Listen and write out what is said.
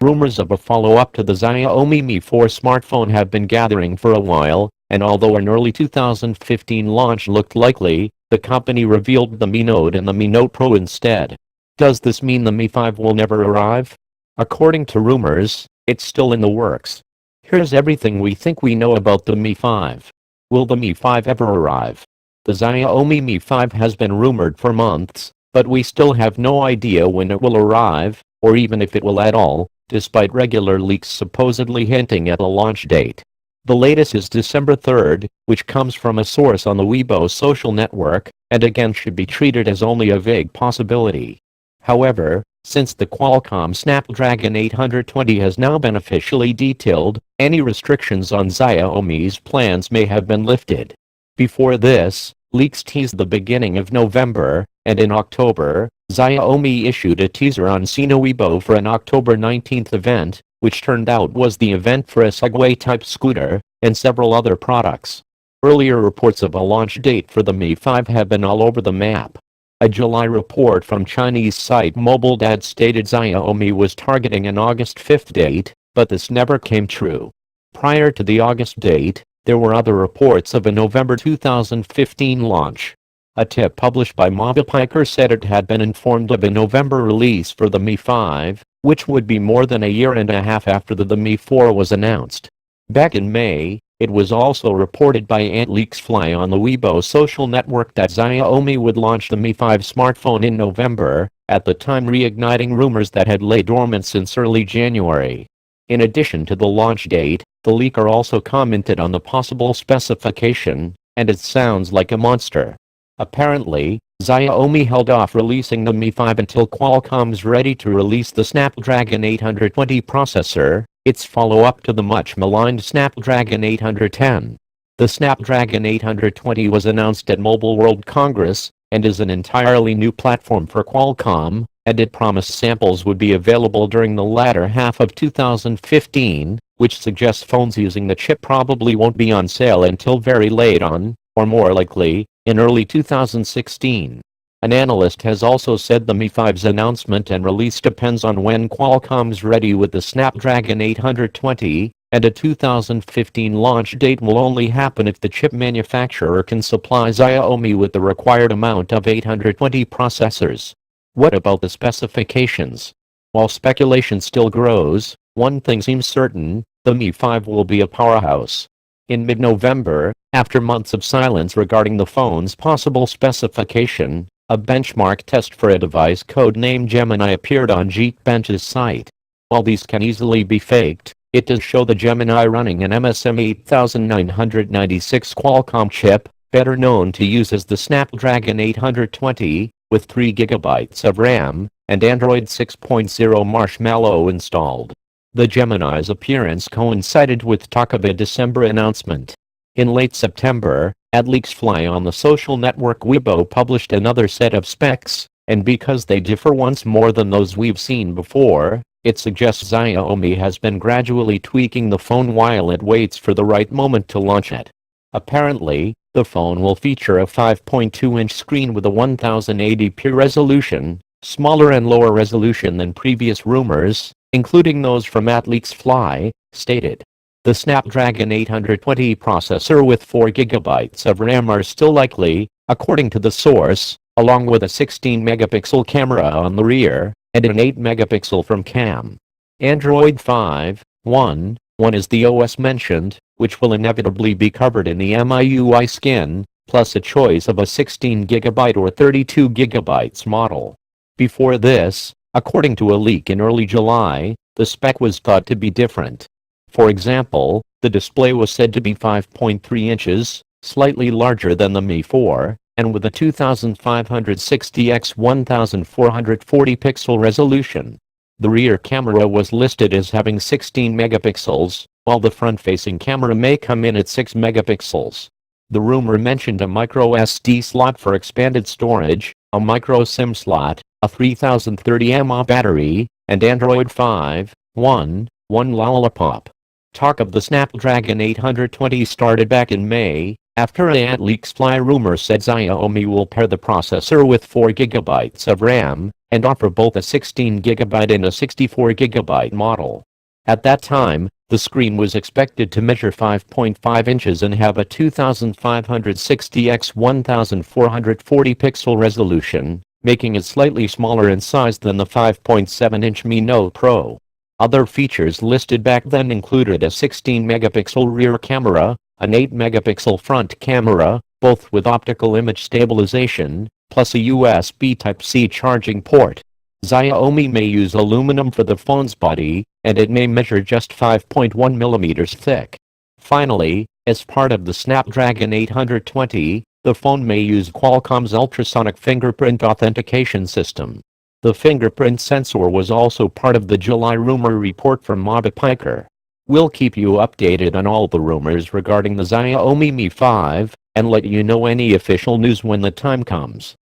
Rumors of a follow-up to the Xiaomi Mi 4 smartphone have been gathering for a while, and although an early 2015 launch looked likely, the company revealed the Mi Note and the Mi Note Pro instead. Does this mean the Mi 5 will never arrive? According to rumors, it's still in the works. Here's everything we think we know about the Mi 5. Will the Mi 5 ever arrive? The Xiaomi Mi 5 has been rumored for months, but we still have no idea when it will arrive, or even if it will at all, despite regular leaks supposedly hinting at a launch date. The latest is December 3rd, which comes from a source on the Weibo social network, and again should be treated as only a vague possibility. However, since the Qualcomm Snapdragon 820 has now been officially detailed, any restrictions on Xiaomi's plans may have been lifted. Before this, leaks teased the beginning of November, and in October, Xiaomi issued a teaser on Sina Weibo for an October 19th event, which turned out was the event for a Segway-type scooter, and several other products. Earlier reports of a launch date for the Mi 5 have been all over the map. A July report from Chinese site MobileDad stated Xiaomi was targeting an August 5th date, but this never came true. Prior to the August date, there were other reports of a November 2015 launch. A tip published by Mobipiker said it had been informed of a November release for the Mi 5, which would be more than a year and a half after the Mi 4 was announced. Back in May, it was also reported by @leaksfly on the Weibo social network that Xiaomi would launch the Mi 5 smartphone in November, at the time reigniting rumors that had lay dormant since early January. In addition to the launch date, the leaker also commented on the possible specification, and it sounds like a monster. Apparently, Xiaomi held off releasing the Mi 5 until Qualcomm's ready to release the Snapdragon 820 processor, its follow-up to the much-maligned Snapdragon 810. The Snapdragon 820 was announced at Mobile World Congress, and is an entirely new platform for Qualcomm, and it promised samples would be available during the latter half of 2015, which suggests phones using the chip probably won't be on sale until very late on, or more likely, in early 2016. An analyst has also said the Mi 5's announcement and release depends on when Qualcomm's ready with the Snapdragon 820, and a 2015 launch date will only happen if the chip manufacturer can supply Xiaomi with the required amount of 820 processors. What about the specifications? While speculation still grows, one thing seems certain: the Mi 5 will be a powerhouse. In mid-November, after months of silence regarding the phone's possible specification, a benchmark test for a device codenamed Gemini appeared on Geekbench's site. While these can easily be faked, it does show the Gemini running an MSM 8996 Qualcomm chip, better known to use as the Snapdragon 820, with 3 GB of RAM, and Android 6.0 Marshmallow installed. The Gemini's appearance coincided with talk of a December announcement. In late September, @leaksfly on the social network Weibo published another set of specs, and because they differ once more than those we've seen before, it suggests Xiaomi has been gradually tweaking the phone while it waits for the right moment to launch it. Apparently, the phone will feature a 5.2-inch screen with a 1080p resolution, smaller and lower resolution than previous rumors, including those from @leaksfly, stated. The Snapdragon 820 processor with 4 GB of RAM are still likely, according to the source, along with a 16-megapixel camera on the rear, and an 8-megapixel from cam. Android 5.1.1 is the OS mentioned, which will inevitably be covered in the MIUI skin, plus a choice of a 16GB or 32GB model. Before this, according to a leak in early July, the spec was thought to be different. For example, the display was said to be 5.3 inches, slightly larger than the Mi 4, and with a 2560 x 1440 pixel resolution. The rear camera was listed as having 16 megapixels, while the front-facing camera may come in at 6 megapixels. The rumor mentioned a micro SD slot for expanded storage, a micro SIM slot, a 3030 mAh battery, and Android 5.1.1 Lollipop. Talk of the Snapdragon 820 started back in May, after a @leaksfly rumor said Xiaomi will pair the processor with 4 GB of RAM, and offer both a 16GB and a 64GB model. At that time, the screen was expected to measure 5.5 inches and have a 2560 x 1440 pixel resolution, making it slightly smaller in size than the 5.7-inch Mi Note Pro. Other features listed back then included a 16-megapixel rear camera, an 8-megapixel front camera, both with optical image stabilization, plus a USB Type-C charging port. Xiaomi may use aluminum for the phone's body, and it may measure just 5.1 millimeters thick. Finally, as part of the Snapdragon 820, the phone may use Qualcomm's ultrasonic fingerprint authentication system. The fingerprint sensor was also part of the July rumor report from Mobile. We'll keep you updated on all the rumors regarding the Xiaomi Mi 5, and let you know any official news when the time comes.